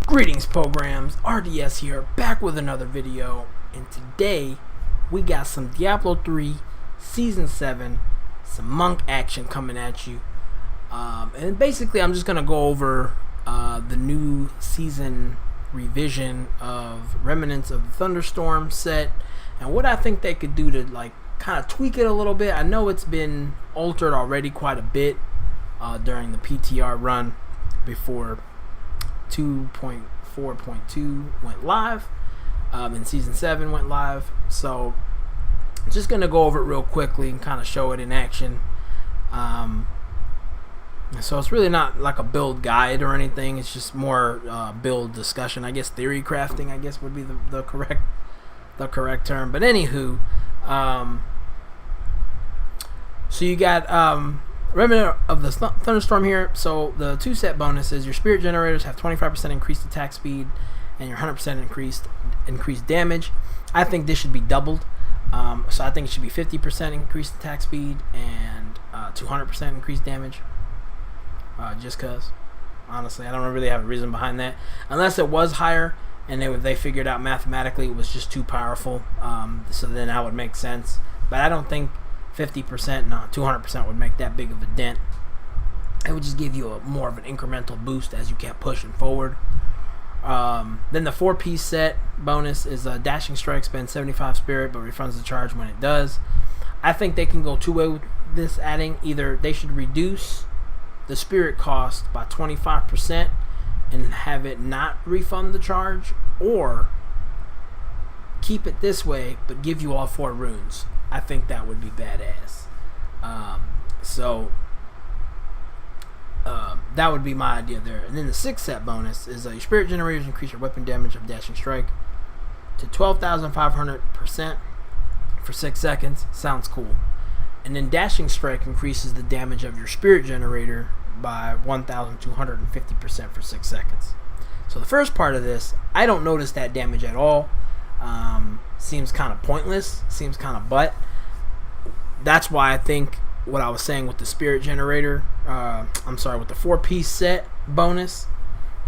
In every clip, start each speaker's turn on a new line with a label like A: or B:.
A: Greetings programs, RDS here, back with another video, and today we got some Diablo 3 Season 7, some monk action coming at you, and basically I'm just going to go over the new season revision of Remnants of the Thunderstorm set, and what I think they could do to like kind of tweak it a little bit. I know it's been altered already quite a bit during the PTR run before 2.4.2 went live, and Season 7 went live. So just going to go over it real quickly and kind of show it in action. So it's really not like a build guide or anything. It's just more build discussion. I guess theory crafting, I guess, would be the correct term. But anywho, so you got Remnant of the Thunderstorm here. So the two set bonuses: your spirit generators have 25% increased attack speed, and your 100% increased damage. I think this should be doubled. So I think it should be 50% increased attack speed and 200% increased damage. Just cause, honestly, I don't really have a reason behind that, unless it was higher and they figured out mathematically it was just too powerful. So then that would make sense. But I don't think 50%, no, 200% would make that big of a dent. It would just give you more of an incremental boost as you kept pushing forward. Then the 4-piece set bonus is a Dashing Strike, spends 75 spirit but refunds the charge when it does. I think they can go two-way with this, adding either they should reduce the spirit cost by 25% and have it not refund the charge, or keep it this way but give you all 4 runes. I think that would be badass. That would be my idea there. And then the 6th set bonus is your spirit generators increase your weapon damage of Dashing Strike to 12,500% for 6 seconds. Sounds cool. And then Dashing Strike increases the damage of your spirit generator by 1,250% for 6 seconds. So the first part of this, I don't notice that damage at all. Seems kind of pointless, seems kind of butt. That's why I think what I was saying with the spirit generator, with the 4-piece set bonus,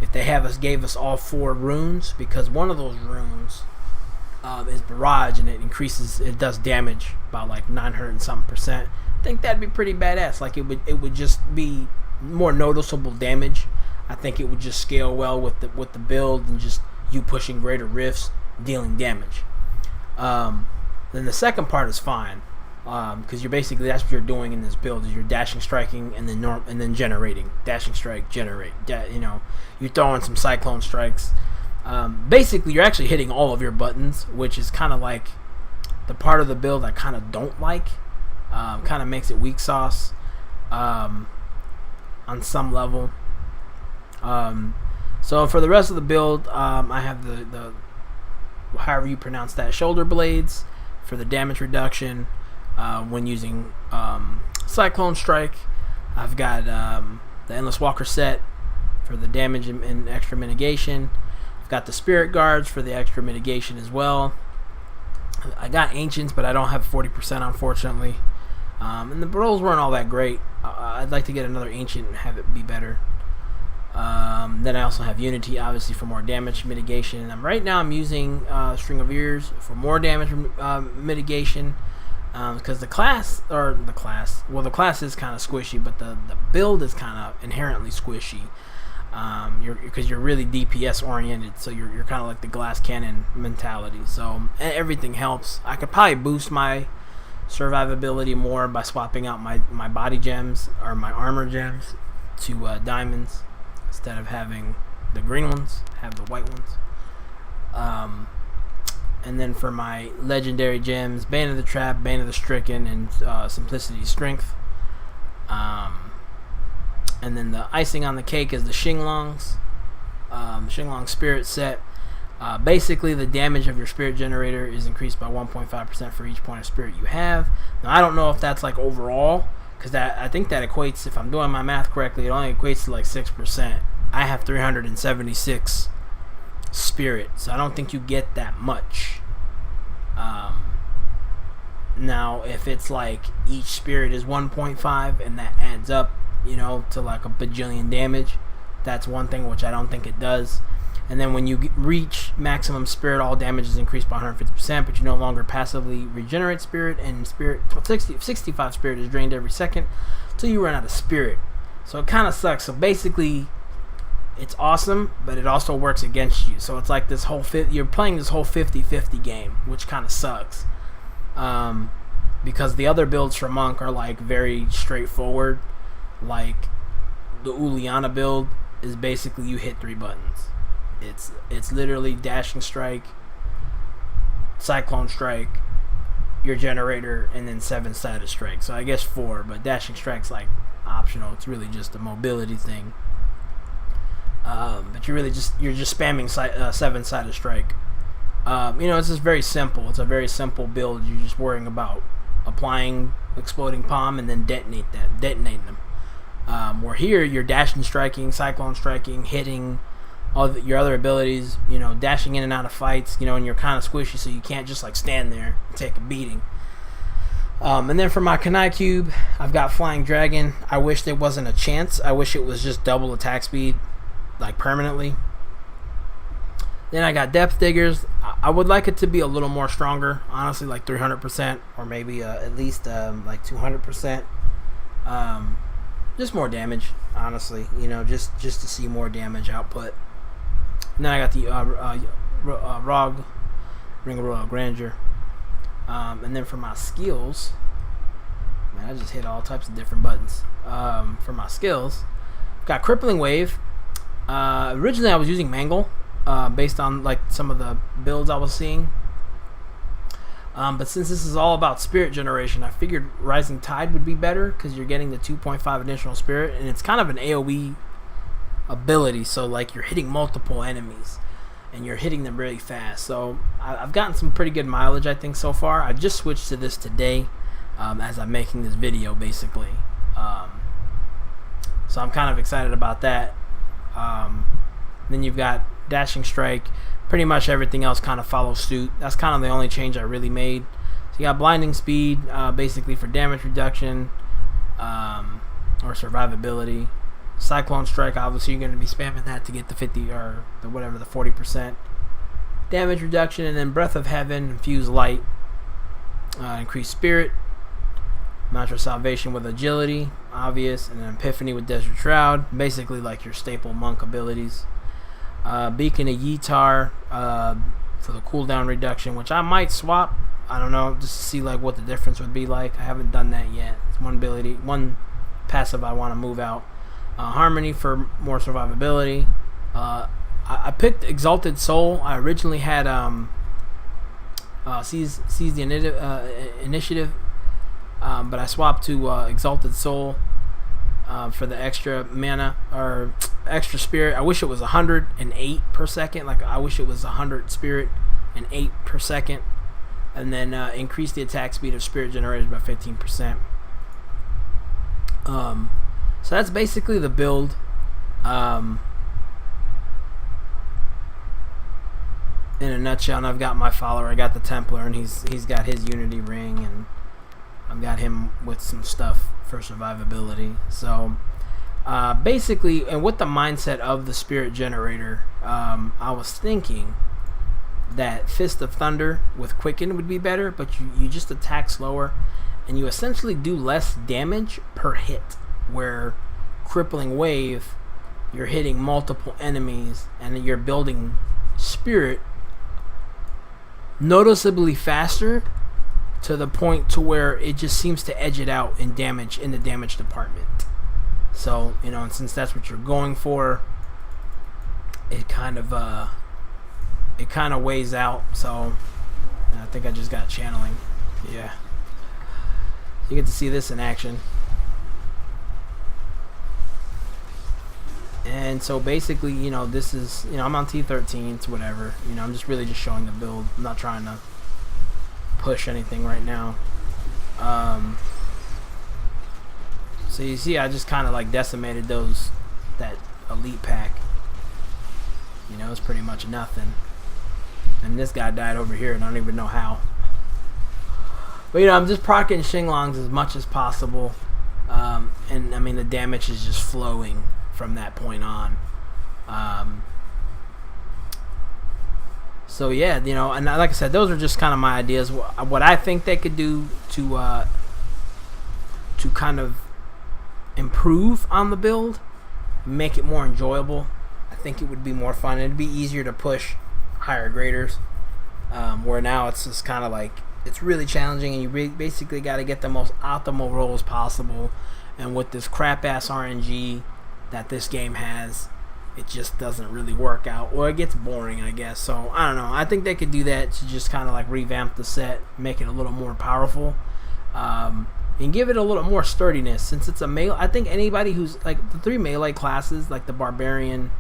A: if they gave us all 4 runes, because one of those runes is Barrage, and it does damage by like 900 and something percent. I think that'd be pretty badass. Like it would just be more noticeable damage. I think it would just scale well with the build, and just you pushing greater rifts, dealing damage. Then the second part is fine, because that's what you're doing in this build, is you're dashing, striking, and then generating. Dashing, strike, generate. You're throwing some cyclone strikes. Basically, you're actually hitting all of your buttons, which is kind of like the part of the build I kind of don't like. Kind of makes it weak sauce on some level. So for the rest of the build, I have the however you pronounce that, shoulder blades for the damage reduction when using Cyclone Strike. I've got the Endless Walker set for the damage and extra mitigation. I've got the Spirit Guards for the extra mitigation as well. I got Ancients, but I don't have 40%, unfortunately. And the rolls weren't all that great. I'd like to get another Ancient and have it be better. Then I also have Unity, obviously, for more damage mitigation. And right now I'm using String of Ears for more damage mitigation, because the class is kind of squishy, but the build is kind of inherently squishy. Because you're really DPS oriented, so you're kind of like the glass cannon mentality. So everything helps. I could probably boost my survivability more by swapping out my body gems or my armor gems to diamonds. Instead of having the green ones, have the white ones. And then for my legendary gems, Bane of the Trap, Bane of the Stricken, and Simplicity Strength. And then the icing on the cake is the Xinglongs. Xinglong Spirit set. Basically, the damage of your spirit generator is increased by 1.5% for each point of spirit you have. Now, I don't know if that's like overall, because I think that equates, if I'm doing my math correctly, it only equates to like 6%. I have 376 spirit, so I don't think you get that much. Now, if it's like each spirit is 1.5 and that adds up, to like a bajillion damage, that's one thing which I don't think it does. And then when you reach maximum spirit, all damage is increased by 150%, but you no longer passively regenerate spirit, and 65 spirit is drained every second until you run out of spirit. So it kind of sucks. So basically, it's awesome, but it also works against you. So it's like this whole you're playing this whole 50-50 game, which kind of sucks. Because the other builds for Monk are like very straightforward. Like the Uliana build is basically you hit 3 buttons. It's literally Dashing Strike, Cyclone Strike, your Generator, and then 7 Status Strike. So I guess 4, but Dashing Strike's like optional. It's really just a mobility thing. But you're just spamming 7 Status Strike. It's just very simple. It's a very simple build. You're just worrying about applying Exploding Palm and then detonating them. Where here you're dashing, striking, cyclone striking, hitting all your other abilities, dashing in and out of fights, and you're kind of squishy, so you can't just like stand there and take a beating. And then for my Kunai Cube, I've got Flying Dragon. I wish there wasn't a chance. I wish it was just double attack speed, like permanently. Then I got Depth Diggers. I would like it to be a little more stronger, honestly, like 300%, or maybe at least like 200%. Just more damage, honestly, just to see more damage output. And then I got the Rog, Ring of Royal Grandeur. And then for my skills, man, I just hit all types of different buttons. For my skills, got Crippling Wave. Originally I was using Mangle, based on like some of the builds I was seeing. But since this is all about spirit generation, I figured Rising Tide would be better because you're getting the 2.5 additional spirit, and it's kind of an AoE ability, so like you're hitting multiple enemies and you're hitting them really fast. So I've gotten some pretty good mileage, I think, so far. I just switched to this today as I'm making this video, basically. So I'm kind of excited about that. Then you've got Dashing Strike. Pretty much everything else kind of follows suit. That's kind of the only change I really made. So you got Blinding Speed, basically for damage reduction or survivability. Cyclone Strike, obviously you're going to be spamming that to get the 50 or the 40% damage reduction. And then Breath of Heaven, Infuse Light, increase Spirit, Mantra Salvation with Agility, obvious, and then Epiphany with Desert Shroud, basically like your staple monk abilities. Beacon of Yitar for the cooldown reduction, which I might swap. I don't know, just to see like what the difference would be like. I haven't done that yet. It's one passive I want to move out. Harmony for more survivability. I picked Exalted Soul. I originally had Seize the Initiative, but I swapped to Exalted Soul for the extra mana or extra spirit. I wish it was 108 per second. Like I wish it was 100 spirit and 8 per second, and then increase the attack speed of spirit generators by 15%. So that's basically the build. In a nutshell, and I've got my follower. I got the Templar, and he's got his Unity ring, and I've got him with some stuff for survivability. So basically, and with the mindset of the Spirit Generator, I was thinking that Fist of Thunder with Quicken would be better, but you just attack slower, and you essentially do less damage per hit, where Crippling Wave, you're hitting multiple enemies, and you're building Spirit noticeably faster, to the point to where it just seems to edge it out in damage, in the damage department. So, and since that's what you're going for, it kind of weighs out. So I think I just got channeling. Yeah, you get to see this in action. And so basically, this is, I'm on T13, it's whatever. I'm just really just showing the build. I'm not trying to push anything right now. So you see, I just kind of like decimated that elite pack. It's pretty much nothing. And this guy died over here, and I don't even know how. But I'm just proccing Xinglongs as much as possible. And I mean, the damage is just flowing from that point on. So yeah, you know, and like I said, those are just kind of my ideas. What I think they could do to kind of improve on the build, make it more enjoyable. I think it would be more fun. It'd be easier to push higher graders. Where now it's just kind of like it's really challenging, and you basically got to get the most optimal rolls possible. And with this crap ass RNG that this game has, it just doesn't really work out, or it gets boring, I guess. So I don't know. I think they could do that to just kind of like revamp the set, make it a little more powerful, and give it a little more sturdiness. Since it's a melee, I think anybody who's like the 3 melee classes, like the Barbarian,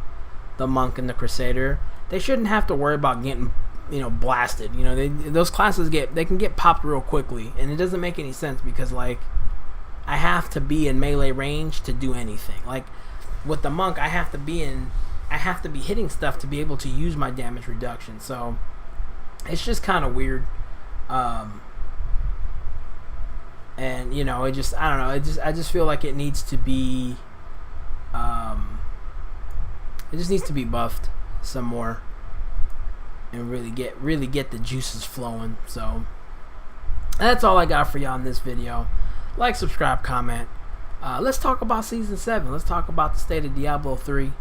A: the Monk, and the Crusader, they shouldn't have to worry about getting, you know, blasted. You know, those classes they can get popped real quickly, and it doesn't make any sense because like I have to be in melee range to do anything. Like with the Monk, I have to be hitting stuff to be able to use my damage reduction. So it's just kind of weird. And you know, I don't know. I just feel like it needs to be it just needs to be buffed some more and really get the juices flowing. So that's all I got for y'all in this video. Like, subscribe, comment. Let's talk about Season 7. Let's talk about the state of Diablo 3.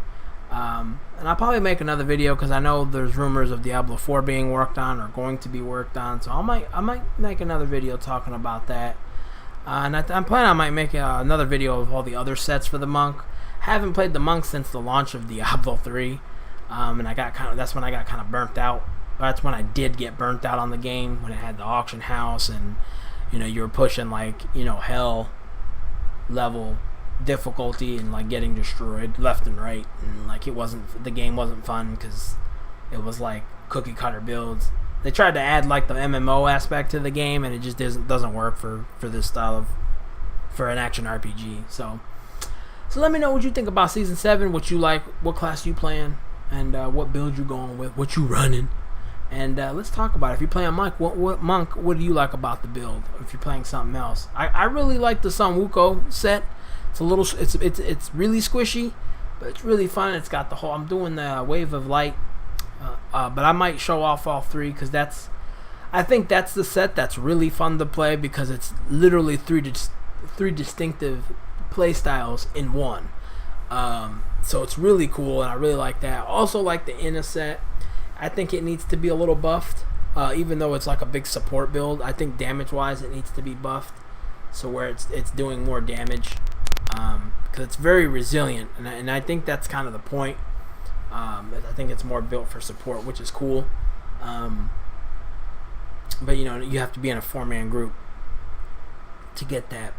A: And I'll probably make another video because I know there's rumors of Diablo 4 being worked on or going to be worked on. So I might make another video talking about that. And I'm planning I might make another video of all the other sets for the Monk. Haven't played the Monk since the launch of Diablo 3. And that's when I got kind of burnt out. That's when I did get burnt out on the game, when it had the auction house and, you know, you were pushing like, you know, hell level difficulty and like getting destroyed left and right, and like the game wasn't fun because it was like cookie cutter builds. They tried to add like the MMO aspect to the game, and it just doesn't work for this style for an action RPG. So let me know what you think about Season 7, what you like, what class you playing, and what build you going with, what you running. And let's talk about it. If you're playing Monk, what do you like about the build? Or if you're playing something else, I really like the Sun Wukong set. It's a little, it's really squishy, but it's really fun. It's got the whole. I'm doing the Wave of Light, but I might show off all 3 because I think that's the set that's really fun to play because it's literally three distinctive play styles in one. So it's really cool, and I really like that. Also like the Inna set. I think it needs to be a little buffed, even though it's like a big support build. I think damage-wise it needs to be buffed, so where it's doing more damage, because it's very resilient, and I think that's kind of the point. I think it's more built for support, which is cool. But you know, you have to be in a 4-man group to get that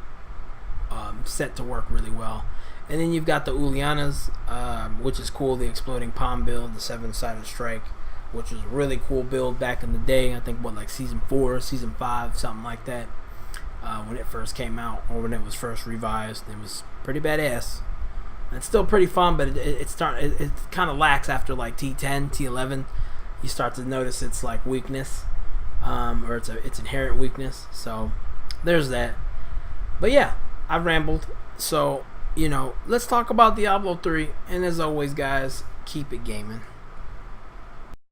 A: set to work really well. And then you've got the Ulianas, which is cool. The Exploding Palm build, the 7-sided strike, which was a really cool build back in the day. I think like Season 4, Season 5, something like that, when it first came out, or when it was first revised. It was pretty badass. It's still pretty fun, but it kind of lacks after like T10, T11. You start to notice its like weakness, or its inherent weakness. So there's that. But yeah, I've rambled. So, you know, let's talk about Diablo 3. And as always, guys, keep it gaming.